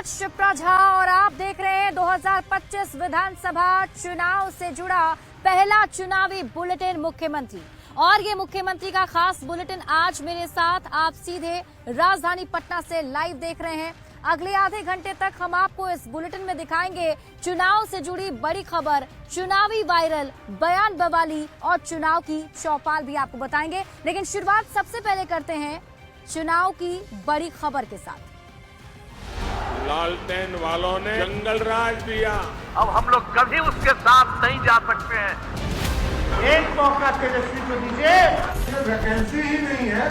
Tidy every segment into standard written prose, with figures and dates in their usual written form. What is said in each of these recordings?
शिप्रा झा और आप देख रहे हैं 2025 विधानसभा चुनाव से जुड़ा पहला चुनावी बुलेटिन मुख्यमंत्री। और ये मुख्यमंत्री का खास बुलेटिन आज मेरे साथ आप सीधे राजधानी पटना से लाइव देख रहे हैं। अगले आधे घंटे तक हम आपको इस बुलेटिन में दिखाएंगे चुनाव से जुड़ी बड़ी खबर, चुनावी वायरल, बयान बवाली और चुनाव की चौपाल भी आपको बताएंगे। लेकिन शुरुआत सबसे पहले करते हैं चुनाव की बड़ी खबर के साथ। लालटेन वालों ने जंगल राज दिया, अब हम लोग कभी उसके साथ नहीं जा सकते हैं। एक मौका तेजस्वी को दीजिए, वैकेंसी ही नहीं है।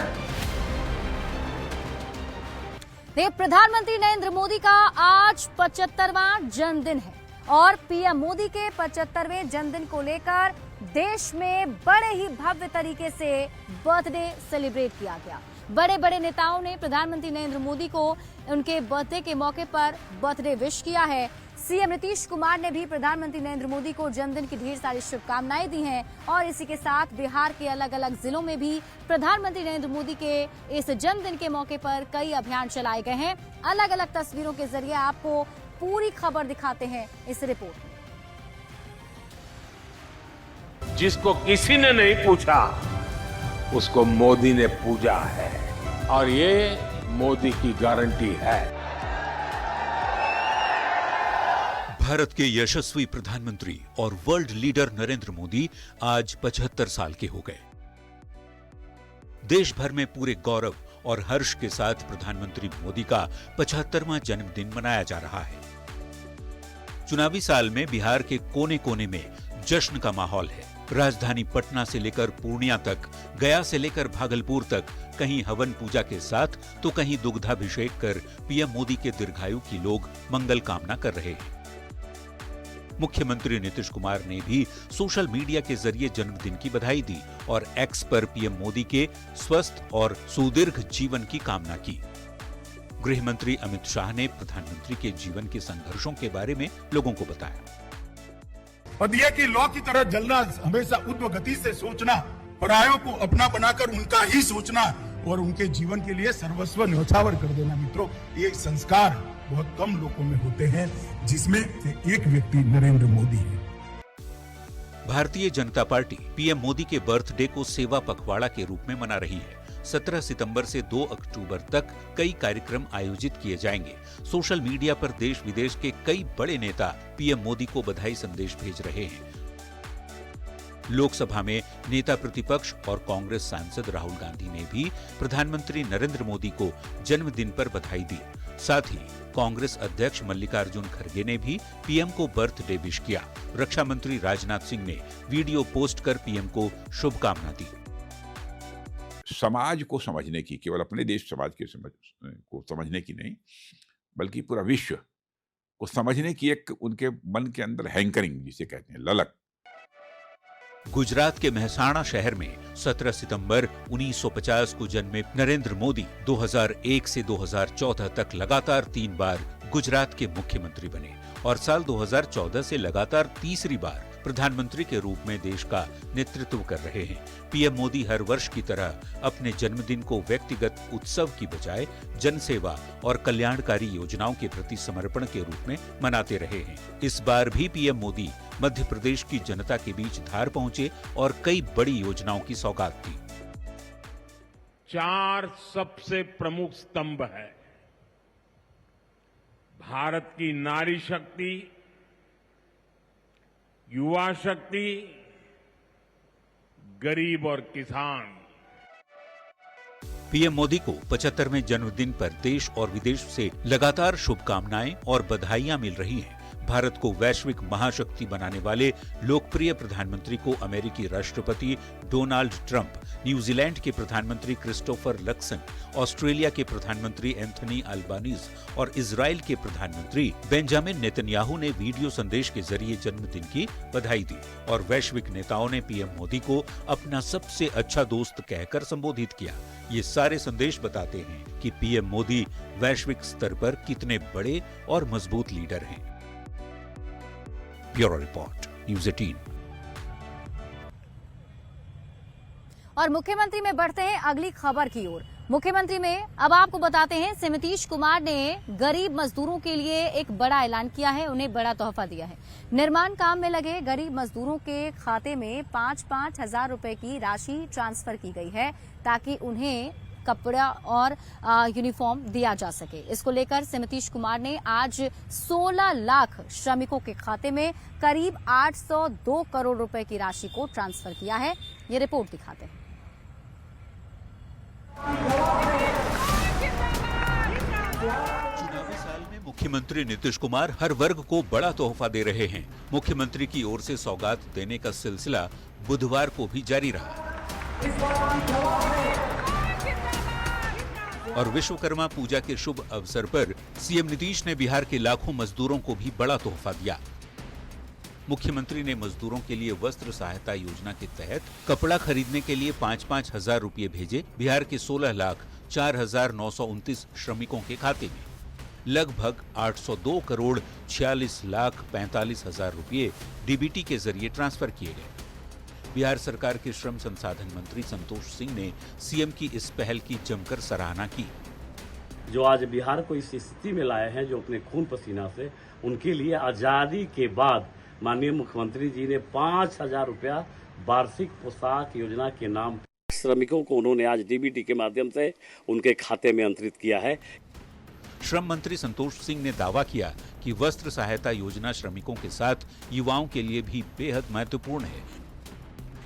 प्रधानमंत्री नरेंद्र मोदी का आज 75वां जन्मदिन है और पीएम मोदी के 75वें जन्मदिन को लेकर देश में बड़े ही भव्य तरीके से बर्थडे सेलिब्रेट किया गया। बड़े बड़े नेताओं ने प्रधानमंत्री नरेंद्र मोदी को उनके बर्थडे के मौके पर बर्थडे विश किया है। सीएम नीतीश कुमार ने भी प्रधानमंत्री नरेंद्र मोदी को जन्मदिन की ढेर सारी शुभकामनाएं दी हैं और इसी के साथ बिहार के अलग अलग जिलों में भी प्रधानमंत्री नरेंद्र मोदी के इस जन्मदिन के मौके पर कई अभियान चलाए गए हैं। अलग अलग तस्वीरों के जरिए आपको पूरी खबर दिखाते हैं इस रिपोर्ट में। जिसको किसी ने नहीं पूछा उसको मोदी ने पूजा है और ये मोदी की गारंटी है। भारत के यशस्वी प्रधानमंत्री और वर्ल्ड लीडर नरेंद्र मोदी आज 75 साल के हो गए। देश भर में पूरे गौरव और हर्ष के साथ प्रधानमंत्री मोदी का 75वां जन्मदिन मनाया जा रहा है। चुनावी साल में बिहार के कोने कोने में जश्न का माहौल है। राजधानी पटना से लेकर पूर्णिया तक, गया से लेकर भागलपुर तक कहीं हवन पूजा के साथ तो कहीं दुग्धाभिषेक कर पीएम मोदी के दीर्घायु की लोग मंगल कामना कर रहे हैं। मुख्यमंत्री नीतीश कुमार ने भी सोशल मीडिया के जरिए जन्मदिन की बधाई दी और एक्स पर पीएम मोदी के स्वस्थ और सुदीर्घ जीवन की कामना की। गृह मंत्री अमित शाह ने प्रधानमंत्री के जीवन के संघर्षों के बारे में लोगों को बताया। और यह कि लौ की तरह जलना, हमेशा ऊर्ध्व गति से सोचना, परायों को अपना बनाकर उनका ही सोचना और उनके जीवन के लिए सर्वस्व न्यौछावर कर देना। मित्रों, ये संस्कार बहुत कम लोगों में होते हैं, जिसमें से एक व्यक्ति नरेंद्र मोदी है। भारतीय जनता पार्टी पीएम मोदी के बर्थडे को सेवा पखवाड़ा के रूप में मना रही है। 17 सितंबर से 2 अक्टूबर तक कई कार्यक्रम आयोजित किए जाएंगे। सोशल मीडिया पर देश विदेश के कई बड़े नेता पीएम मोदी को बधाई संदेश भेज रहे हैं। लोकसभा में नेता प्रतिपक्ष और कांग्रेस सांसद राहुल गांधी ने भी प्रधानमंत्री नरेंद्र मोदी को जन्मदिन पर बधाई दी। साथ ही कांग्रेस अध्यक्ष मल्लिकार्जुन खड़गे ने भी पीएम को बर्थडे विश किया। रक्षा मंत्री राजनाथ सिंह ने वीडियो पोस्ट कर पीएम को शुभकामना दी। समाज को समझने की, केवल अपने देश समाज को समझने की नहीं, बल्कि पूरा विश्व को समझने की एक उनके मन के अंदर हैंकरिंग, जिसे कहते हैं ललक। गुजरात के मेहसाणा शहर में 17 सितंबर 1950 को जन्मे नरेंद्र मोदी 2001 से 2014 तक लगातार 3 बार गुजरात के मुख्यमंत्री बने और साल 2014 से लगातार तीसरी बार प्रधानमंत्री के रूप में देश का नेतृत्व कर रहे हैं। पीएम मोदी हर वर्ष की तरह अपने जन्मदिन को व्यक्तिगत उत्सव की बजाय जनसेवा और कल्याणकारी योजनाओं के प्रति समर्पण के रूप में मनाते रहे हैं। इस बार भी पीएम मोदी मध्य प्रदेश की जनता के बीच धार पहुंचे और कई बड़ी योजनाओं की सौगात दी। 4 सबसे प्रमुख स्तंभ है। भारत की नारी शक्ति, युवा शक्ति, गरीब और किसान। पीएम मोदी को 75वें जन्मदिन पर देश और विदेश से लगातार शुभकामनाएं और बधाइयां मिल रही हैं। भारत को वैश्विक महाशक्ति बनाने वाले लोकप्रिय प्रधानमंत्री को अमेरिकी राष्ट्रपति डोनाल्ड ट्रंप, न्यूजीलैंड के प्रधानमंत्री क्रिस्टोफर लक्सन, ऑस्ट्रेलिया के प्रधानमंत्री एंथनी अल्बानीज और इजराइल के प्रधानमंत्री बेंजामिन नेतन्याहू ने वीडियो संदेश के जरिए जन्मदिन की बधाई दी और वैश्विक नेताओं ने पीएम मोदी को अपना सबसे अच्छा दोस्त कहकर संबोधित किया। ये सारे संदेश बताते हैं कि पीएम मोदी वैश्विक स्तर पर कितने बड़े और मजबूत लीडर हैं। Bureau report, news 18। और मुख्यमंत्री में बढ़ते हैं अगली खबर की ओर। मुख्यमंत्री में अब आपको बताते हैं, सीएम नीतीश कुमार ने गरीब मजदूरों के लिए एक बड़ा ऐलान किया है, उन्हें बड़ा तोहफा दिया है। निर्माण काम में लगे गरीब मजदूरों के खाते में 5-5 हजार रुपए की राशि ट्रांसफर की गई है ताकि उन्हें कपड़ा और यूनिफॉर्म दिया जा सके। इसको लेकर सीएम नीतीश कुमार ने आज 16 लाख श्रमिकों के खाते में करीब 802 करोड़ रुपए की राशि को ट्रांसफर किया है। ये रिपोर्ट दिखाते हैं। चुनावी साल में मुख्यमंत्री नीतीश कुमार हर वर्ग को बड़ा तोहफा दे रहे हैं। मुख्यमंत्री की ओर से सौगात देने का सिलसिला बुधवार को भी जारी रहा और विश्वकर्मा पूजा के शुभ अवसर पर सीएम नीतीश ने बिहार के लाखों मजदूरों को भी बड़ा तोहफा दिया। मुख्यमंत्री ने मजदूरों के लिए वस्त्र सहायता योजना के तहत कपड़ा खरीदने के लिए 5-5 हजार रुपये भेजे। बिहार के 16,04,929 श्रमिकों के खाते में लगभग 802 करोड़ 46,45,000 रुपये डीबीटी के जरिए ट्रांसफर किए गए। बिहार सरकार के श्रम संसाधन मंत्री संतोष सिंह ने सीएम की इस पहल की जमकर सराहना की। जो आज बिहार को इस स्थिति में लाए हैं, जो अपने खून पसीना से, उनके लिए आजादी के बाद माननीय मुख्यमंत्री जी ने 5,000 रुपया वार्षिक पोशाक योजना के नाम श्रमिकों को उन्होंने आज डीबीटी के माध्यम से उनके खाते में अंतरित किया है। श्रम मंत्री संतोष सिंह ने दावा किया कि वस्त्र सहायता योजना श्रमिकों के साथ युवाओं के लिए भी बेहद महत्वपूर्ण है,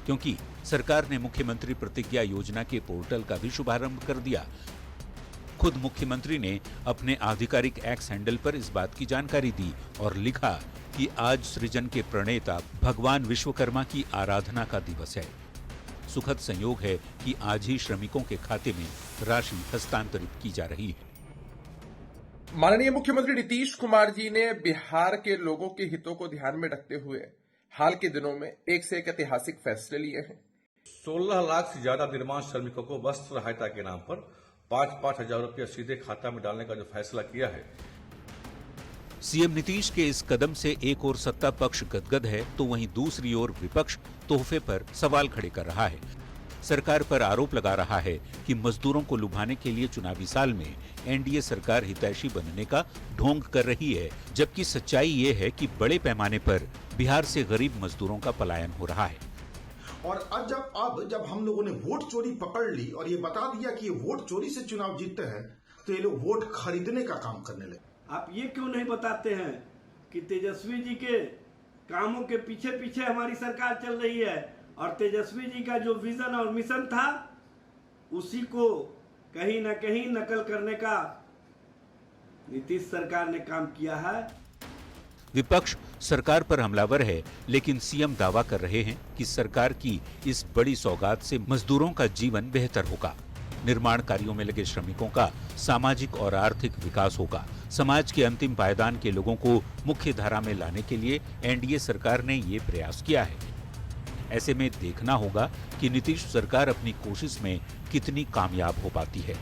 क्योंकि सरकार ने मुख्यमंत्री प्रतिज्ञा योजना के पोर्टल का भी शुभारंभ कर दिया। खुद मुख्यमंत्री ने अपने आधिकारिक एक्स हैंडल पर इस बात की जानकारी दी और लिखा कि आज सृजन के प्रणेता भगवान विश्वकर्मा की आराधना का दिवस है। सुखद संयोग है कि आज ही श्रमिकों के खाते में राशि हस्तांतरित की जा रही है। माननीय मुख्यमंत्री नीतीश कुमार जी ने बिहार के लोगों के हितों को ध्यान में रखते हुए हाल के दिनों में एक से एक ऐतिहासिक फैसले लिए हैं। 16 लाख से ज्यादा निर्माण श्रमिकों को वस्त्र सहायता के नाम पर 5-5 हजार रुपया सीधे खाता में डालने का जो फैसला किया है। सीएम नीतीश के इस कदम से एक ओर सत्ता पक्ष गदगद है तो वहीं दूसरी ओर विपक्ष तोहफे पर सवाल खड़े कर रहा है। सरकार पर आरोप लगा रहा है कि मजदूरों को लुभाने के लिए चुनावी साल में एनडीए सरकार हितैषी बनने का ढोंग कर रही है, जबकि सच्चाई ये है कि बड़े पैमाने पर बिहार से गरीब मजदूरों का पलायन हो रहा है। और अब जब हम लोगों ने वोट चोरी पकड़ ली और ये बता दिया कि ये वोट चोरी से चुनाव जीतते हैं, तो ये लोग वोट खरीदने का काम करने लगे। आप ये क्यों नहीं बताते हैं कि तेजस्वी जी के कामों के पीछे पीछे हमारी सरकार चल रही है और तेजस्वी जी का जो विजन और मिशन था उसी को कहीं न कहीं नकल करने का नीतीश सरकार ने काम किया है। विपक्ष सरकार पर हमलावर है, लेकिन सीएम दावा कर रहे हैं कि सरकार की इस बड़ी सौगात से मजदूरों का जीवन बेहतर होगा। निर्माण कार्यों में लगे श्रमिकों का सामाजिक और आर्थिक विकास होगा। समाज के अंतिम पायदान के लोगों को मुख्य धारा में लाने के लिए एनडीए सरकार ने ये प्रयास किया है। ऐसे में देखना होगा कि नीतीश सरकार अपनी कोशिश में कितनी कामयाब हो पाती है।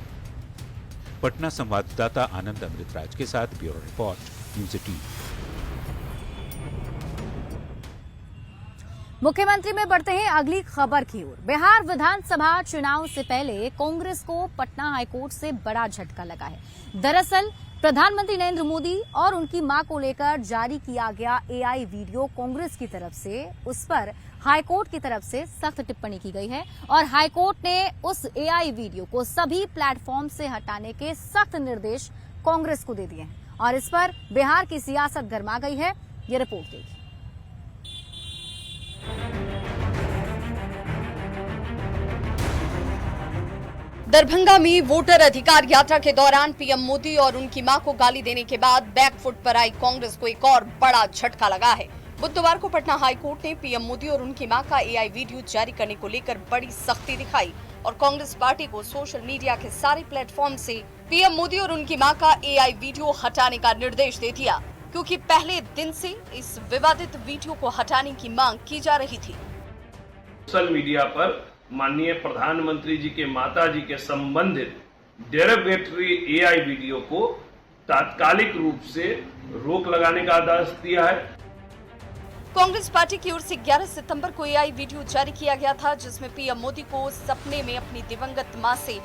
पटना संवाददाता आनंद अमृतराज के साथ ब्यूरो रिपोर्ट, न्यूज़ 18। मुख्यमंत्री में बढ़ते हैं अगली खबर की ओर। बिहार विधानसभा चुनाव से पहले कांग्रेस को पटना हाईकोर्ट से बड़ा झटका लगा है। दरअसल प्रधानमंत्री नरेंद्र मोदी और उनकी मां को लेकर जारी किया गया एआई वीडियो कांग्रेस की तरफ से, उस पर हाईकोर्ट की तरफ से सख्त टिप्पणी की गई है और हाईकोर्ट ने उस एआई वीडियो को सभी प्लेटफॉर्म से हटाने के सख्त निर्देश कांग्रेस को दे दिए हैं और इस पर बिहार की सियासत गर्मा गई है। ये रिपोर्ट देखिए। दरभंगा में वोटर अधिकार यात्रा के दौरान पीएम मोदी और उनकी मां को गाली देने के बाद बैकफुट पर आई कांग्रेस को एक और बड़ा झटका लगा है। बुधवार को पटना हाईकोर्ट ने पीएम मोदी और उनकी मां का एआई वीडियो जारी करने को लेकर बड़ी सख्ती दिखाई और कांग्रेस पार्टी को सोशल मीडिया के सारे प्लेटफॉर्म से पीएम मोदी और उनकी मां का एआई वीडियो हटाने का निर्देश दे दिया, क्योंकि पहले दिन से इस विवादित वीडियो को हटाने की मांग की जा रही थी। सोशल मीडिया पर माननीय प्रधानमंत्री जी के माता जी के संबंधित डेरोगेटरी एआई वीडियो को तात्कालिक रूप से रोक लगाने का आदेश दिया है। कांग्रेस पार्टी की ओर से 11 सितंबर को एआई वीडियो जारी किया गया था, जिसमें पीएम मोदी को सपने में अपनी दिवंगत मां से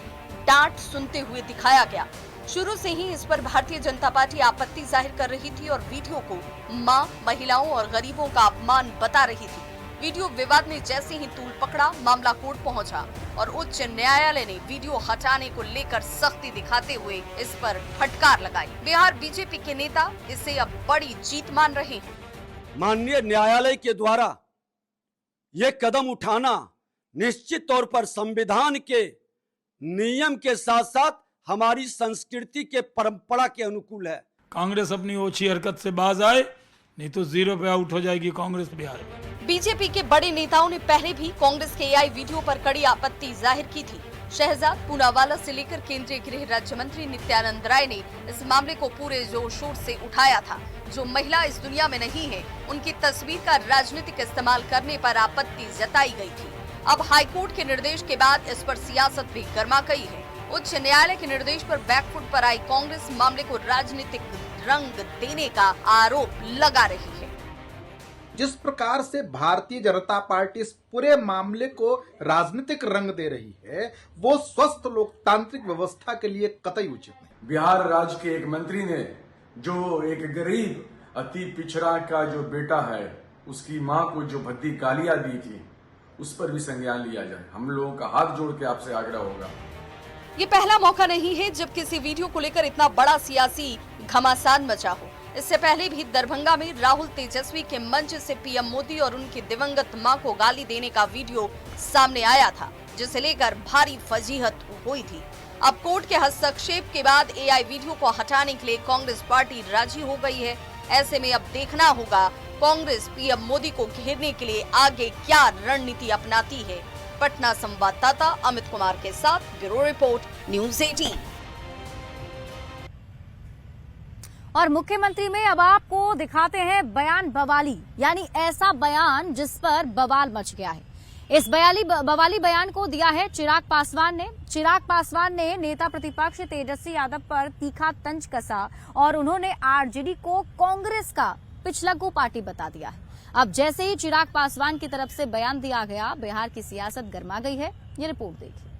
डांट सुनते हुए दिखाया गया। शुरू से ही इस पर भारतीय जनता पार्टी आपत्ति जाहिर कर रही थी और वीडियो को मां, महिलाओं और गरीबों का अपमान बता रही थी। वीडियो विवाद ने जैसे ही तूल पकड़ा, मामला कोर्ट पहुंचा और उच्च न्यायालय ने वीडियो हटाने को लेकर सख्ती दिखाते हुए इस पर फटकार लगाई। बिहार बीजेपी के नेता इसे अब बड़ी जीत मान रहे हैं। माननीय न्यायालय के द्वारा ये कदम उठाना निश्चित तौर पर संविधान के नियम के साथ साथ हमारी संस्कृति के परंपरा के अनुकूल है। कांग्रेस अपनी ओछी हरकत से बाज आए, नहीं तो 0 पे आउट हो जाएगी कांग्रेस बिहार में। बीजेपी के बड़े नेताओं ने पहले भी कांग्रेस के एआई वीडियो पर कड़ी आपत्ति जाहिर की थी। शहजाद, पूनावाला से लेकर केंद्रीय गृह राज्य मंत्री नित्यानंद राय ने इस मामले को पूरे जोर शोर से उठाया था। जो महिला इस दुनिया में नहीं है, उनकी तस्वीर का राजनीतिक इस्तेमाल करने पर आपत्ति जताई गई थी। अब हाईकोर्ट के निर्देश के बाद इस पर सियासत भी गर्मा गई है। उच्च न्यायालय के निर्देश पर बैकफुट पर आई कांग्रेस मामले को राजनीतिक रंग देने का आरोप लगा रही है। जिस प्रकार से भारतीय जनता पार्टी इस पूरे मामले को राजनीतिक रंग दे रही है, वो स्वस्थ लोकतांत्रिक व्यवस्था के लिए कतई उचित नहीं। बिहार राज्य के एक मंत्री ने जो एक गरीब अति पिछड़ा का जो बेटा है, उसकी मां को जो भद्दी गालियां दी थी, उस पर भी संज्ञान लिया जाए। हम लोगों का हाथ जोड़ के आपसे आग्रह होगा। ये पहला मौका नहीं है जब किसी वीडियो को लेकर इतना बड़ा सियासी घमासान मचा हो। इससे पहले भी दरभंगा में राहुल तेजस्वी के मंच से पीएम मोदी और उनकी दिवंगत मां को गाली देने का वीडियो सामने आया था, जिसे लेकर भारी फजीहत हुई थी। अब कोर्ट के हस्तक्षेप के बाद एआई वीडियो को हटाने के लिए कांग्रेस पार्टी राजी हो गई है। ऐसे में अब देखना होगा कांग्रेस पीएम मोदी को घेरने के लिए आगे क्या रणनीति अपनाती है। पटना संवाददाता अमित कुमार के साथ ब्यूरो रिपोर्ट, न्यूज़ 18। और मुख्यमंत्री में अब आपको दिखाते हैं बयान बवाली, यानी ऐसा बयान जिस पर बवाल मच गया है। इस बवाली बयान को दिया है चिराग पासवान ने। चिराग पासवान ने नेता प्रतिपक्ष तेजस्वी यादव पर तीखा तंज कसा और उन्होंने आरजेडी को कांग्रेस का पिछलग्गू पार्टी बता दिया है। अब जैसे ही चिराग पासवान की तरफ से बयान दिया गया, बिहार की सियासत गर्मा गई है। ये रिपोर्ट देखिए।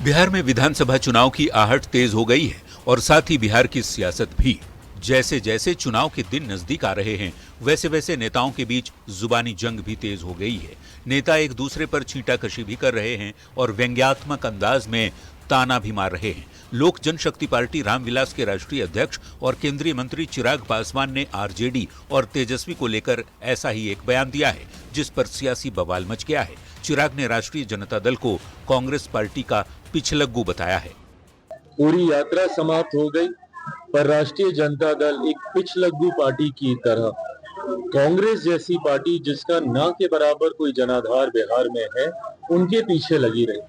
बिहार में विधानसभा चुनाव की आहट तेज हो गई है और साथ ही बिहार की सियासत भी। जैसे जैसे चुनाव के दिन नजदीक आ रहे हैं, वैसे वैसे नेताओं के बीच जुबानी जंग भी तेज हो गई है। नेता एक दूसरे पर छींटाकशी भी कर रहे हैं और व्यंग्यात्मक अंदाज में ताना भी मार रहे हैं। लोक जनशक्ति पार्टी रामविलास के राष्ट्रीय अध्यक्ष और केंद्रीय मंत्री चिराग पासवान ने आरजेडी और तेजस्वी को लेकर ऐसा ही एक बयान दिया है, जिस पर सियासी बवाल मच गया है। चिराग ने राष्ट्रीय जनता दल को कांग्रेस पार्टी का पिछलग्गू बताया है। पूरी यात्रा समाप्त हो गई, पर राष्ट्रीय जनता दल एक पिछलग्गू पार्टी की तरह, कांग्रेस जैसी पार्टी जिसका ना के बराबर कोई जनाधार बिहार में है, उनके पीछे लगी रही।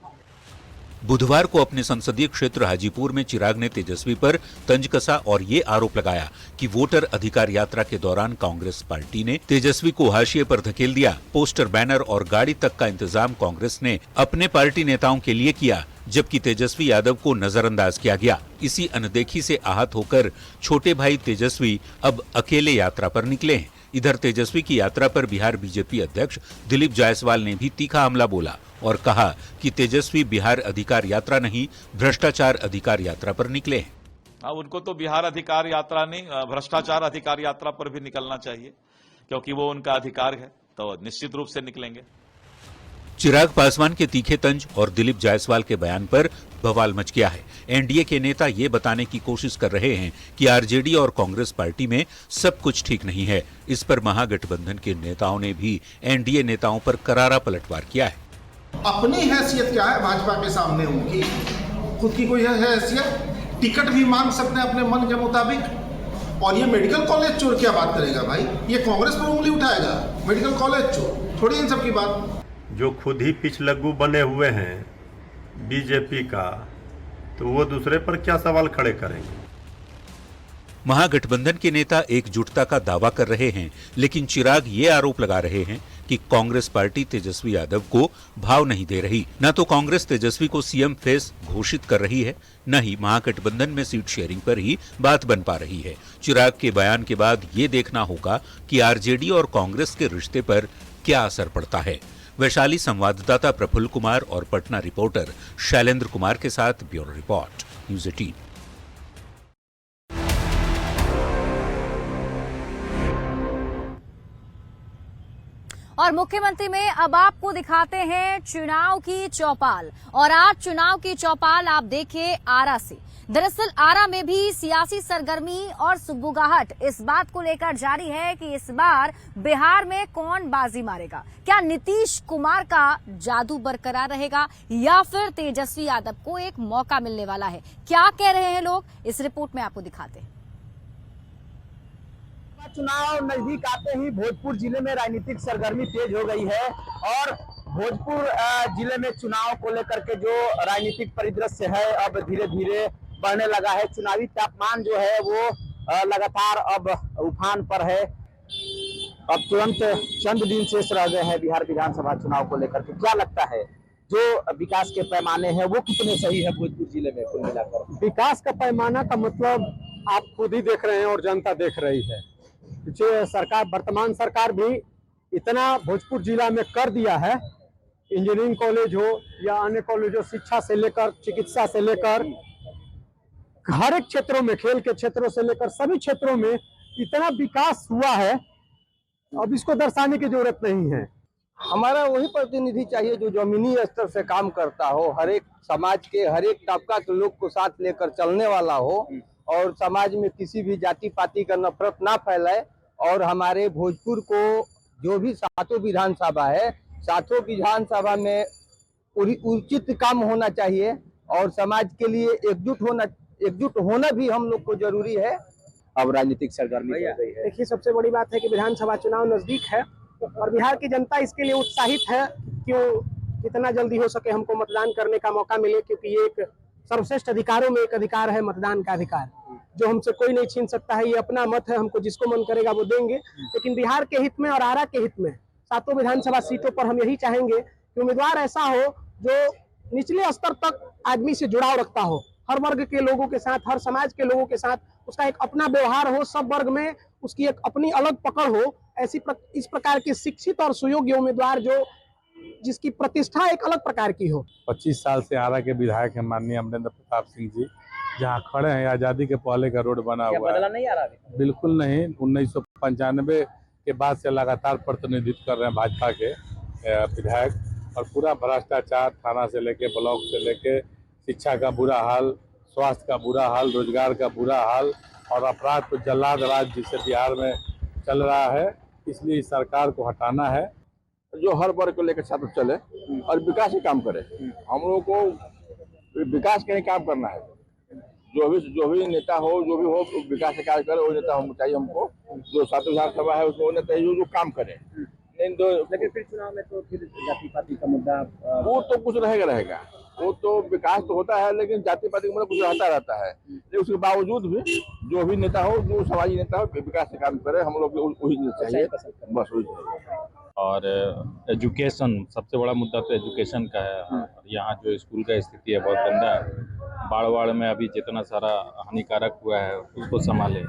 बुधवार को अपने संसदीय क्षेत्र हाजीपुर में चिराग ने तेजस्वी पर तंज कसा और ये आरोप लगाया कि वोटर अधिकार यात्रा के दौरान कांग्रेस पार्टी ने तेजस्वी को हाशिए पर धकेल दिया। पोस्टर, बैनर और गाड़ी तक का इंतजाम कांग्रेस ने अपने पार्टी नेताओं के लिए किया, जबकि तेजस्वी यादव को नजरअंदाज किया गया। इसी अनदेखी से आहत होकर छोटे भाई तेजस्वी अब अकेले यात्रा पर निकले हैं। इधर तेजस्वी की यात्रा पर बिहार बीजेपी अध्यक्ष दिलीप जायसवाल ने भी तीखा हमला बोला और कहा कि तेजस्वी बिहार अधिकार यात्रा नहीं, भ्रष्टाचार अधिकार यात्रा पर निकले हैं। उनको तो बिहार अधिकार यात्रा नहीं, भ्रष्टाचार अधिकार यात्रा पर भी निकलना चाहिए, क्योंकि वो उनका अधिकार है, तो निश्चित रूप से निकलेंगे। चिराग पासवान के तीखे तंज और दिलीप जायसवाल के बयान पर बवाल मच गया है। एनडीए के नेता ये बताने की कोशिश कर रहे हैं कि आरजेडी और कांग्रेस पार्टी में सब कुछ ठीक नहीं है। इस पर महागठबंधन के नेताओं ने भी एनडीए नेताओं पर करारा पलटवार किया है। अपनी हैसियत क्या है भाजपा के सामने? उनकी खुद की कोई हैसियत? टिकट भी मांग सकते हैं अपने मन के मुताबिक। और ये मेडिकल कॉलेज चोर क्या बात करेगा भाई? ये कांग्रेस पर उंगली उठाएगा? मेडिकल कॉलेज चोर थोड़ी इन सब की बात। जो खुद ही पिछलग्गू बने हुए हैं बीजेपी का, तो वो दूसरे पर क्या सवाल खड़े करेंगे? महागठबंधन के नेता एकजुटता का दावा कर रहे हैं, लेकिन चिराग ये आरोप लगा रहे हैं कि कांग्रेस पार्टी तेजस्वी यादव को भाव नहीं दे रही। न तो कांग्रेस तेजस्वी को सीएम फेस घोषित कर रही है, न ही महागठबंधन में सीट शेयरिंग पर ही बात बन पा रही है। चिराग के बयान के बाद ये देखना होगा कि आरजेडी और कांग्रेस के रिश्ते पर क्या असर पड़ता है। वैशाली संवाददाता प्रफुल्ल कुमार और पटना रिपोर्टर शैलेंद्र कुमार के साथ ब्यूरो रिपोर्ट, न्यूज़ 18। और मुख्यमंत्री में अब आपको दिखाते हैं चुनाव की चौपाल। और आज चुनाव की चौपाल आप देखिए आरा से। दरअसल आरा में भी सियासी सरगर्मी और सुगबुगाहट इस बात को लेकर जारी है कि इस बार बिहार में कौन बाजी मारेगा। क्या नीतीश कुमार का जादू बरकरार रहेगा या फिर तेजस्वी यादव को एक मौका मिलने वाला है? क्या कह रहे हैं लोग, इस रिपोर्ट में आपको दिखाते हैं। चुनाव नजदीक आते ही भोजपुर जिले में राजनीतिक सरगर्मी तेज हो गई है और भोजपुर जिले में चुनाव को लेकर के जो राजनीतिक परिदृश्य है अब धीरे धीरे बढ़ने लगा है। चुनावी तापमान जो है वो लगातार अब उफान पर है। अब तुरंत चंद दिन शेष रह गए हैं बिहार विधानसभा चुनाव को लेकर के। क्या लगता है जो विकास के पैमाने हैं वो कितने सही है भोजपुर जिले में कुल मिलाकर? विकास का पैमाना का मतलब आप खुद ही देख रहे हैं और जनता देख रही है। सरकार, वर्तमान सरकार भी इतना भोजपुर जिला में कर दिया है। इंजीनियरिंग कॉलेज हो या अन्य कॉलेज हो, शिक्षा से लेकर चिकित्सा से लेकर हर एक क्षेत्रों में, खेल के क्षेत्रों से लेकर सभी क्षेत्रों में इतना विकास हुआ है, अब इसको दर्शाने की जरूरत नहीं है। हमारा वही प्रतिनिधि चाहिए जो जमीनी स्तर से काम करता हो, हर एक समाज के हर एक तबका के लोग को साथ लेकर चलने वाला हो और समाज में किसी भी जाति पाति का नफरत ना फैलाए। और हमारे भोजपुर को जो भी 7 विधानसभा है, 7 विधानसभा में उचित काम होना चाहिए और समाज के लिए एकजुट होना भी हम लोग को जरूरी है। अब राजनीतिक सरगर्मी हो गई है। देखिए, सबसे बड़ी बात है कि विधानसभा चुनाव नजदीक है और बिहार की जनता इसके लिए उत्साहित है कि जितना जल्दी हो सके हमको मतदान करने का मौका मिले, क्योंकि ये एक सर्वश्रेष्ठ अधिकारों में एक अधिकार है, मतदान का अधिकार, जो हमसे कोई नहीं छीन सकता है। ये अपना मत है, हमको जिसको मन करेगा वो देंगे। लेकिन बिहार के हित में और आरा के हित में 7 विधानसभा सीटों पर हम यही चाहेंगे कि उम्मीदवार ऐसा हो जो निचले स्तर तक आदमी से जुड़ाव रखता हो, हर वर्ग के लोगों के साथ, हर समाज के लोगों के साथ उसका एक अपना व्यवहार हो, सब वर्ग में उसकी एक अपनी अलग पकड़ हो। इस प्रकार के शिक्षित और सुयोग्य उम्मीदवार जो जिसकी प्रतिष्ठा एक अलग प्रकार की हो। 25 साल से आरा के विधायक हैं माननीय अमरेंद्र प्रताप सिंह जी, जहाँ खड़े हैं आजादी के पहले का रोड बना हुआ है। बदला नहीं आ रहा? बिल्कुल नहीं। 1995 के बाद से लगातार प्रतिनिधित्व कर रहे हैं भाजपा के विधायक और पूरा भ्रष्टाचार, थाना से लेके ब्लॉक से लेके शिक्षा का बुरा हाल, स्वास्थ्य का बुरा हाल, रोजगार का बुरा हाल और अपराध को जल्लाद राज जिसे बिहार में चल रहा है। इसलिए इस सरकार को हटाना है जो हर वर्ग को लेकर साथ चले और विकास ही काम करे। हम लोगों को विकास का ही काम करना है। जो भी नेता हो, जो भी हो, विकास का कार्य करे वो नेता हम चाहिए हमको। जो 7 विधानसभा है उसको नेता जो काम करे। लेकिन फिर चुनाव में तो फिर जाति पाति का मुद्दा वो तो कुछ रहेगा। वो तो विकास तो होता है लेकिन जाति पाति का मुद्दा कुछ रहता है। लेकिन उसके बावजूद भी जो भी नेता हो, जो समाजी नेता हो, विकास का काम करे, हम लोग वही चाहिए, बस वही चाहिए। और एजुकेशन, सबसे बड़ा मुद्दा तो एजुकेशन का है। यहाँ जो स्कूल का स्थिति है बहुत गंदा है। बाढ़ में अभी जितना सारा हानिकारक हुआ है उसको संभाले,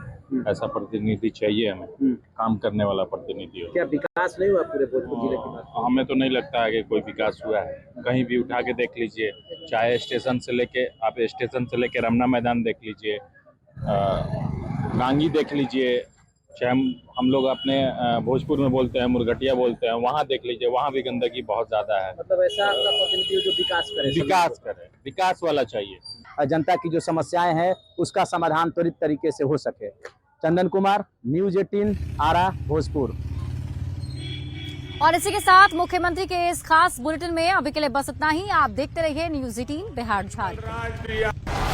ऐसा प्रतिनिधि चाहिए हमें, काम करने वाला प्रतिनिधि हो। क्या विकास नहीं हुआ पूरे भोजपुर जिले के बाद? हमें तो नहीं लगता है कि कोई विकास हुआ है। कहीं भी उठा के देख लीजिए, चाहे स्टेशन से लेके रमना मैदान देख लीजिए, गांगी देख लीजिए, चाहे हम लोग अपने भोजपुर में बोलते हैं, मुरघटिया बोलते हैं, वहाँ देख लीजिए, वहाँ भी गंदगी बहुत ज्यादा है। मतलब ऐसा प्रतिनिधि जो विकास करे, विकास वाला चाहिए। जनता की जो समस्याएं हैं उसका समाधान त्वरित तरीके से हो सके। चंदन कुमार, न्यूज़ 18, आरा, भोजपुर। और इसी के साथ मुख्यमंत्री के इस खास बुलेटिन में अभी के लिए बस इतना ही। आप देखते रहिए न्यूज़ 18 बिहार झारखंड।